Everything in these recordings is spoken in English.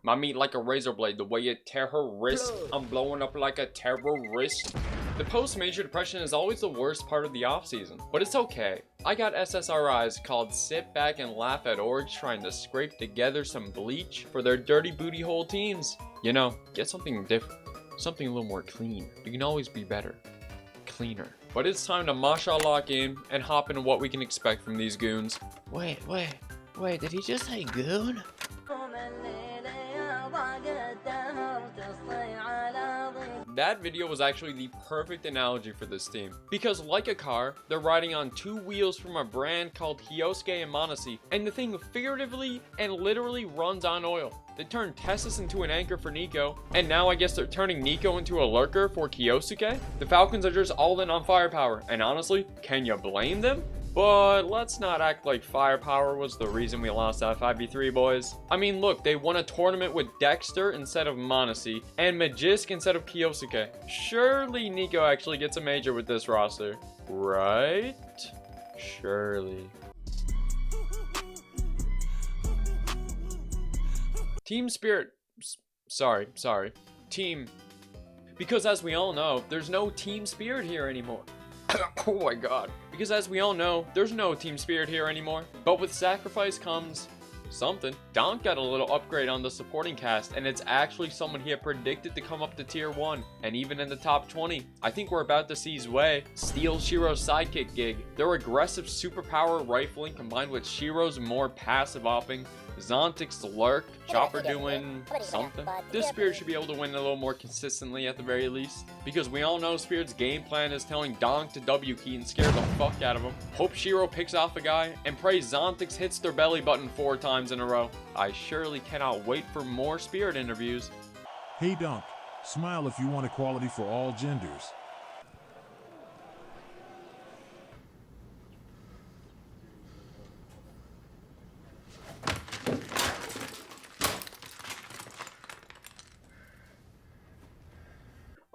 My meat like a razor blade, the way it tear her wrist. I'm blowing up like a terrorist. The post-major depression is always the worst part of the off-season, but it's okay. I got SSRIs called sit back and laugh at orgs trying to scrape together some bleach for their dirty booty hole teams. You know, get something different, something a little more clean. You can always be better, cleaner. But it's time to mashallah lock in and hop into what we can expect from these goons. Wait, did he just say goon? That video was actually the perfect analogy for this team. Because like a car, they're riding on two wheels from a brand called Hyosuke and Monasi, and the thing figuratively and literally runs on oil. They turned Tessus into an anchor for Nico, and now I guess they're turning Nico into a lurker for Kyosuke? The Falcons are just all in on firepower, and honestly, can you blame them? But let's not act like firepower was the reason we lost that 5v3, boys. I mean, look, they won a tournament with Dexter instead of Monasi, and Magisk instead of Kyosuke. Surely Nico actually gets a major with this roster, right? Surely. Team Spirit. Sorry. Team. Because as we all know, there's no Team Spirit here anymore. Oh my god. Because as we all know, there's no Team Spirit here anymore. But with sacrifice comes something. Donk got a little upgrade on the supporting cast, and it's actually someone he had predicted to come up to tier 1 and even in the top 20. I think we're about to see Zwei steal Shiro's sidekick gig. Their aggressive superpower rifling combined with Shiro's more passive opping, Zontic's lurk, Chopper doing something. This Spirit should be able to win a little more consistently at the very least, because we all know Spirit's game plan is telling Donk to W key and scare the fuck out of him. Hope Shiro picks off a guy, and pray Zontix hits their belly button 4 times in a row. I surely cannot wait for more Spirit interviews. Hey Donk, smile if you want equality for all genders.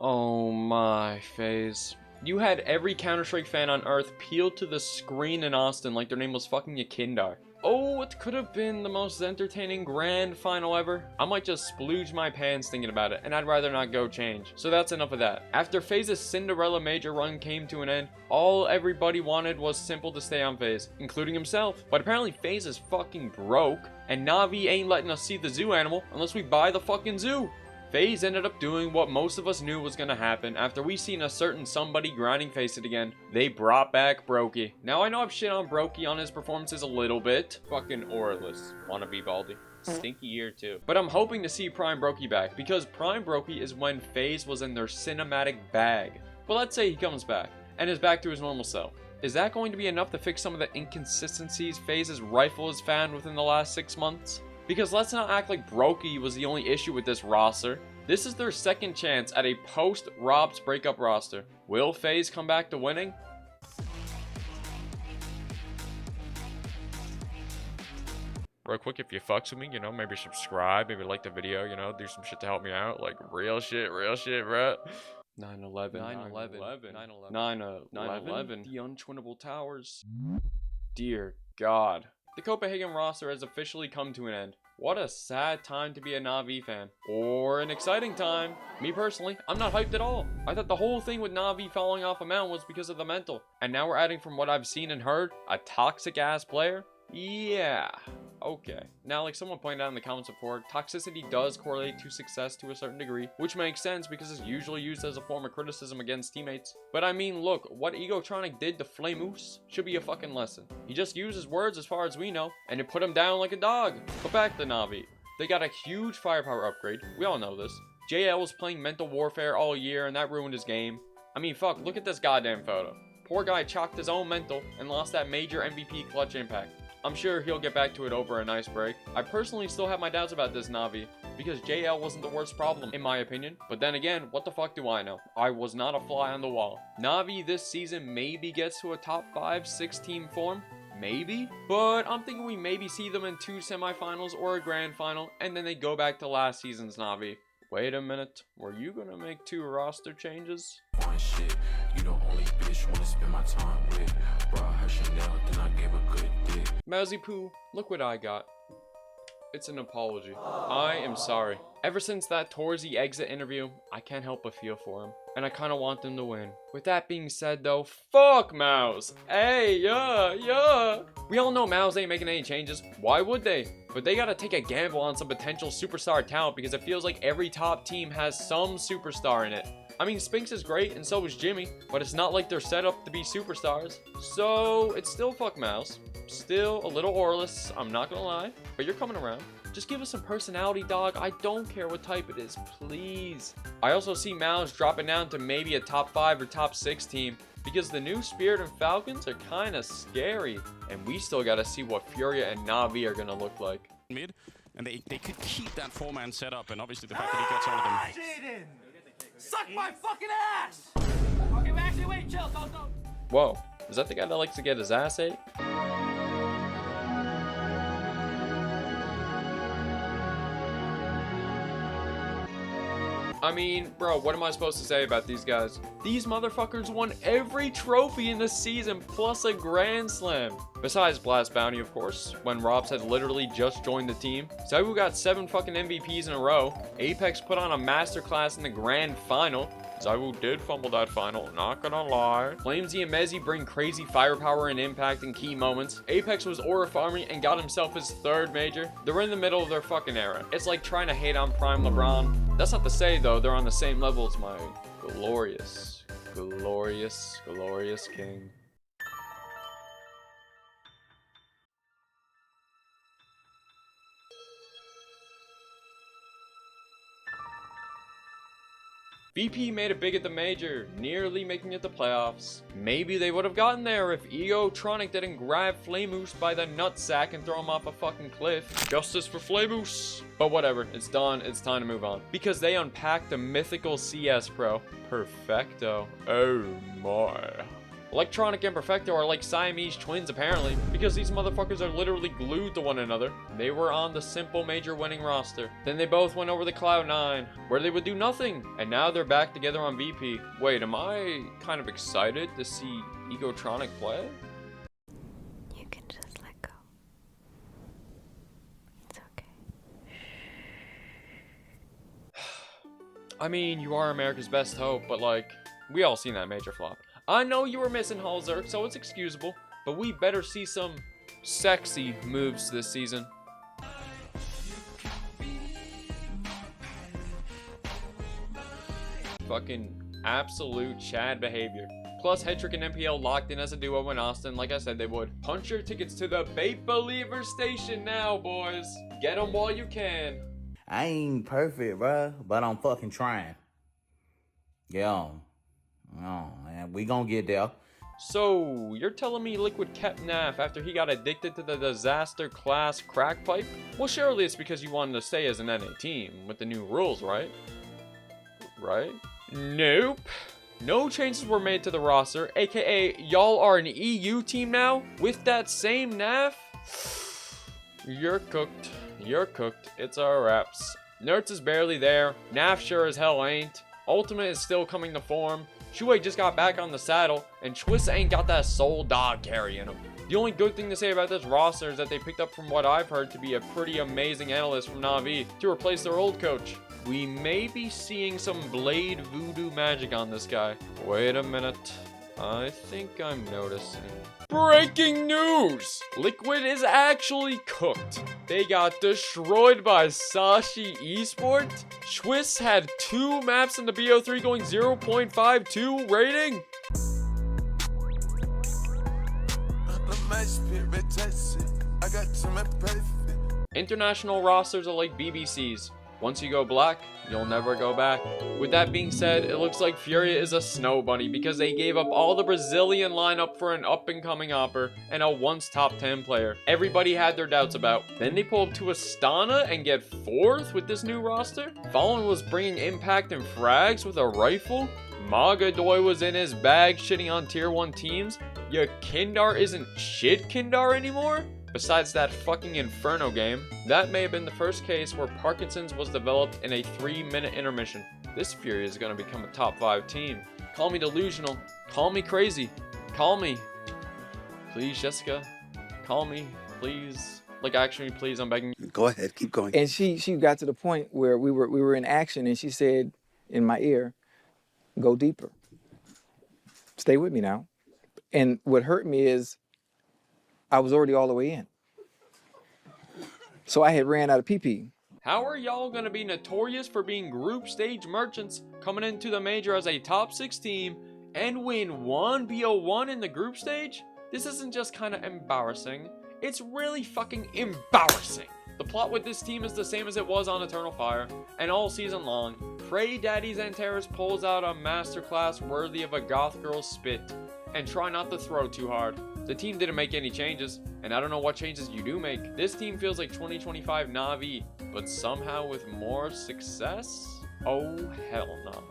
Oh my, Faze. You had every Counter-Strike fan on Earth peeled to the screen in Austin like their name was fucking Yakindar. Oh, it could have been the most entertaining grand final ever. I might just splooge my pants thinking about it, and I'd rather not go change. So that's enough of that. After Faze's Cinderella major run came to an end, all everybody wanted was simple to stay on Faze, including himself. But apparently Faze is fucking broke, and Navi ain't letting us see the zoo animal unless we buy the fucking zoo. Faze ended up doing what most of us knew was gonna happen after we seen a certain somebody grinding Face It again. They brought back Brokey. Now I know I've shit on Brokey on his performances a little bit. Fucking Auralus. Wanna be Baldy. Stinky year too. But I'm hoping to see Prime Brokey back, because Prime Brokey is when Faze was in their cinematic bag. But let's say he comes back and is back to his normal self. Is that going to be enough to fix some of the inconsistencies Faze's rifle has found within the last 6 months? Because let's not act like Brokey was the only issue with this roster. This is their second chance at a post-Rob's breakup roster. Will Faze come back to winning? Real quick, if you fucks with me, you know, maybe subscribe, maybe like the video, you know, do some shit to help me out. Like, real shit, bro. 9/11, 9/11, the untwinnable towers. Dear God. The Copenhagen roster has officially come to an end. What a sad time to be a Navi fan. Or an exciting time. Me personally, I'm not hyped at all. I thought the whole thing with Navi falling off a mountain was because of the mental. And now we're adding, from what I've seen and heard, a toxic ass player? Yeah. Okay. Now, like someone pointed out in the comments before, toxicity does correlate to success to a certain degree, which makes sense because it's usually used as a form of criticism against teammates. But I mean, look, what Egotronic did to Mouz should be a fucking lesson. He just used his words as far as we know, and it put him down like a dog. But back to Navi. They got a huge firepower upgrade. We all know this. JL was playing Mental Warfare all year, and that ruined his game. I mean, fuck, look at this goddamn photo. Poor guy chalked his own mental and lost that major MVP clutch impact. I'm sure he'll get back to it over a nice break. I personally still have my doubts about this Navi, because JL wasn't the worst problem in my opinion. But then again, what the fuck do I know? I was not a fly on the wall. Navi this season maybe gets to a top 5-6 team form. Maybe. But I'm thinking we maybe see them in 2 semifinals or a grand final, and then they go back to last season's Navi. Wait a minute, were you gonna make 2 roster changes? One shit, you the only bitch wanna spend my time with. Brought her Chanel, then I gave a good dick. Mousy Poo, look what I got. It's an apology. I am sorry. Ever since that Torzy exit interview, I can't help but feel for him. And I kind of want them to win. With that being said though, fuck Mouz. Hey, yeah. We all know Mouz ain't making any changes. Why would they? But they gotta take a gamble on some potential superstar talent because it feels like every top team has some superstar in it. I mean, Spinks is great and so is Jimmy, but it's not like they're set up to be superstars. So it's still fuck Mouz. Still a little Orless, I'm not gonna lie, but you're coming around. Just give us some personality, dog. I don't care what type it is, please. I also see Mouz dropping down to maybe a top 5 or top 6 team because the new Spirit and Falcons are kind of scary. And we still got to see what Furia and Navi are going to look like. Mid, and they could keep that 4-man setup, and obviously the fact that he gets all of them. Jaden! Suck my fucking ass! Okay, actually, wait, chill, don't. Whoa, is that the guy that likes to get his ass ate? I mean, bro, what am I supposed to say about these guys? These motherfuckers won every trophy in the season, plus a Grand Slam. Besides Blast Bounty, of course, when Robs had literally just joined the team. Zywu got 7 fucking MVPs in a row. Apex put on a masterclass in the grand final. Zywu did fumble that final, not gonna lie. Flamesy and Mezzy bring crazy firepower and impact in key moments. Apex was aura farming and got himself his 3rd major. They're in the middle of their fucking era. It's like trying to hate on Prime LeBron. That's not to say, though, they're on the same level as my glorious king. VP made it big at the major, nearly making it to playoffs. Maybe they would have gotten there if Egotronic didn't grab Flamoose by the nutsack and throw him off a fucking cliff. Justice for Flamoose. But whatever, it's done, it's time to move on. Because they unpacked the mythical CS Pro. Perfecto. Oh my. Electronic and Perfecto are like Siamese twins apparently, because these motherfuckers are literally glued to one another. They were on the simple major winning roster. Then they both went over the Cloud9, where they would do nothing. And now they're back together on VP. Wait, am I kind of excited to see Egotronic play? You can just let go. It's okay. I mean, you are America's best hope, but like, we all seen that major flop. I know you were missing Halzerk, so it's excusable, but we better see some sexy moves this season. Fucking absolute Chad behavior. Plus, Hetrick and MPL locked in as a duo in Austin, like I said they would. Punch your tickets to the Bait Believer Station now, boys. Get them while you can. I ain't perfect, bruh, but I'm fucking trying. Yo. Oh, man, we gonna get there. So, you're telling me Liquid kept Naf after he got addicted to the disaster class crack pipe? Well, surely it's because you wanted to stay as an NA team with the new rules, right? Right? Nope. No changes were made to the roster, aka y'all are an EU team now with that same Naf? You're cooked. You're cooked. It's our wraps. Nerds is barely there. Naf sure as hell ain't. Ultimate is still coming to form. Shuei just got back on the saddle, and Twist ain't got that soul dog carrying him. The only good thing to say about this roster is that they picked up, from what I've heard, to be a pretty amazing analyst from Navi to replace their old coach. We may be seeing some Blade voodoo magic on this guy. Wait a minute. I think I'm noticing. Breaking news! Liquid is actually cooked. They got destroyed by Sashi Esports. Schwiss had 2 maps in the BO3 going 0.52 rating. International rosters are like BBCs. Once you go black, you'll never go back. With that being said, it looks like Furia is a snow bunny because they gave up all the Brazilian lineup for an up-and-coming opper and a once top 10 player everybody had their doubts about. Then they pull up to Astana and get 4th with this new roster. Fallen was bringing impact and frags with a rifle. Magadoy was in his bag shitting on tier 1 teams. Your Kindar isn't shit Kindar anymore? Besides that fucking Inferno game, that may have been the first case where Parkinson's was developed in a 3-minute intermission. This Fury is going to become a top 5 team. Call me delusional. Call me crazy. Call me. Please, Jessica. Call me. Please. Like, actually, please, I'm begging you. Go ahead. Keep going. And she got to the point where we were in action, and she said in my ear, "Go deeper. Stay with me now." And what hurt me is I was already all the way in. So I had ran out of PP. How are y'all gonna be notorious for being group stage merchants coming into the major as a top 6 team and win 1v01 in the group stage? This isn't just kind of embarrassing, it's really fucking embarrassing. The plot with this team is the same as it was on Eternal Fire, and all season long, pray Daddy Xantares pulls out a masterclass worthy of a goth girl's spit, and try not to throw too hard. The team didn't make any changes, and I don't know what changes you do make. This team feels like 2025 Navi, but somehow with more success? Oh, hell no.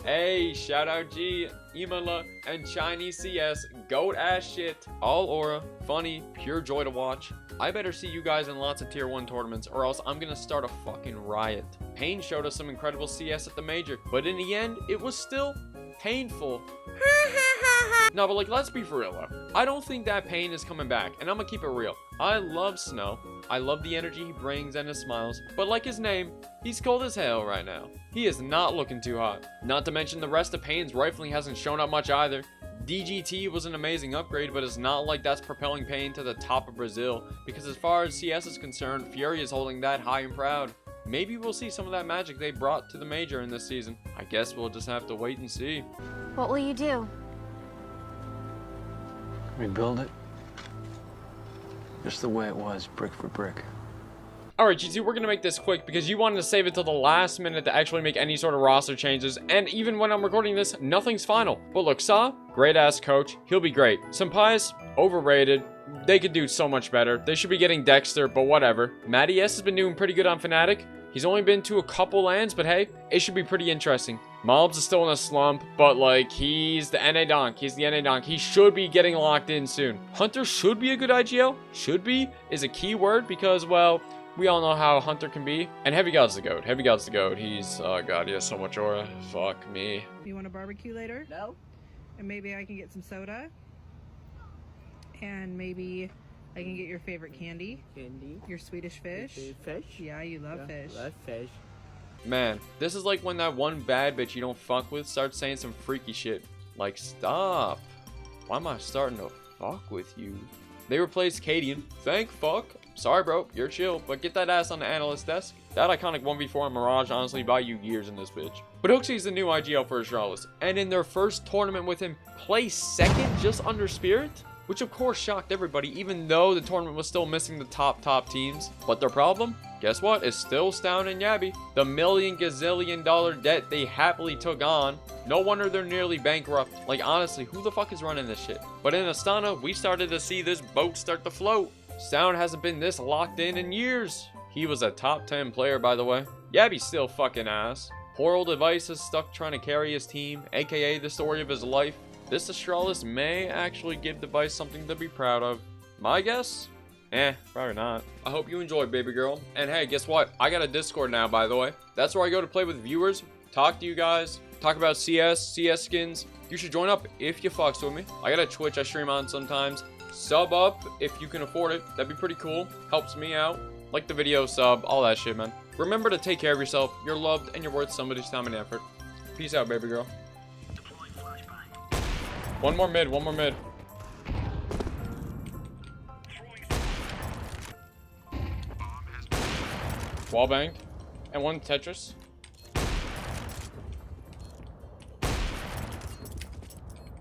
Hey, shout out G, Imala, and Chinese CS, goat ass shit. All aura, funny, pure joy to watch. I better see you guys in lots of tier 1 tournaments, or else I'm gonna start a fucking riot. Pain showed us some incredible CS at the major, but in the end, it was still painful. No, but like, let's be for real though. I don't think that Pain is coming back, and I'm gonna keep it real. I love Snow. I love the energy he brings and his smiles, but like his name, he's cold as hell right now. He is not looking too hot. Not to mention the rest of Pain's rifling hasn't shown up much either. DGT was an amazing upgrade, but it's not like that's propelling Pain to the top of Brazil, because as far as CS is concerned, Furia is holding that high and proud. Maybe we'll see some of that magic they brought to the major in this season. I guess we'll just have to wait and see. What will you do? Rebuild it. Just the way it was, brick for brick. Alright, GT, we're gonna make this quick because you wanted to save it till the last minute to actually make any sort of roster changes, and even when I'm recording this, nothing's final. But look, Saw, great ass coach, he'll be great. Senpai's overrated. They could do so much better. They should be getting Dexter, but whatever. Matty S has been doing pretty good on Fnatic. He's only been to a couple lands, but hey, it should be pretty interesting. Mobs is still in a slump, but like, he's the NA donk. He's the NA donk. He should be getting locked in soon. Hunter should be a good IGL. Should be is a key word because, well, we all know how Hunter can be. And Heavy God's the GOAT. Heavy God's the GOAT. He's, oh god, he has so much aura. Fuck me. You want a barbecue later? No. And maybe I can get some soda. And maybe I can get your favorite candy. Candy. Your Swedish fish. Fish? Yeah, you love fish. Love fish. Man, this is like when that one bad bitch you don't fuck with starts saying some freaky shit. Like, stop. Why am I starting to fuck with you? They replaced Cadian. Thank fuck. Sorry, bro. You're chill. But get that ass on the analyst desk. That iconic 1v4 on Mirage honestly buy you years in this bitch. But Hooksie's the new IGL for Astralis. And in their first tournament with him, placed second just under Spirit? Which of course shocked everybody, even though the tournament was still missing the top teams. But their problem? Guess what? It's still Stown and Yabby. The $1 gazillion debt they happily took on. No wonder they're nearly bankrupt. Like, honestly, who the fuck is running this shit? But in Astana, we started to see this boat start to float. Stown hasn't been this locked in years. He was a top 10 player, by the way. Yabby's still fucking ass. Poor old Device is stuck trying to carry his team, aka the story of his life. This Astralis may actually give Device something to be proud of. My guess? Probably not. I hope you enjoyed, baby girl. And hey, guess what? I got a Discord now, by the way. That's where I go to play with viewers, talk to you guys, talk about CS skins. You should join up if you fucks with me. I got a Twitch I stream on sometimes. Sub up if you can afford it. That'd be pretty cool. Helps me out. Like the video, sub, all that shit, man. Remember to take care of yourself. You're loved and you're worth somebody's time and effort. Peace out, baby girl. One more mid, one more mid. Wall bang. And one Tetris.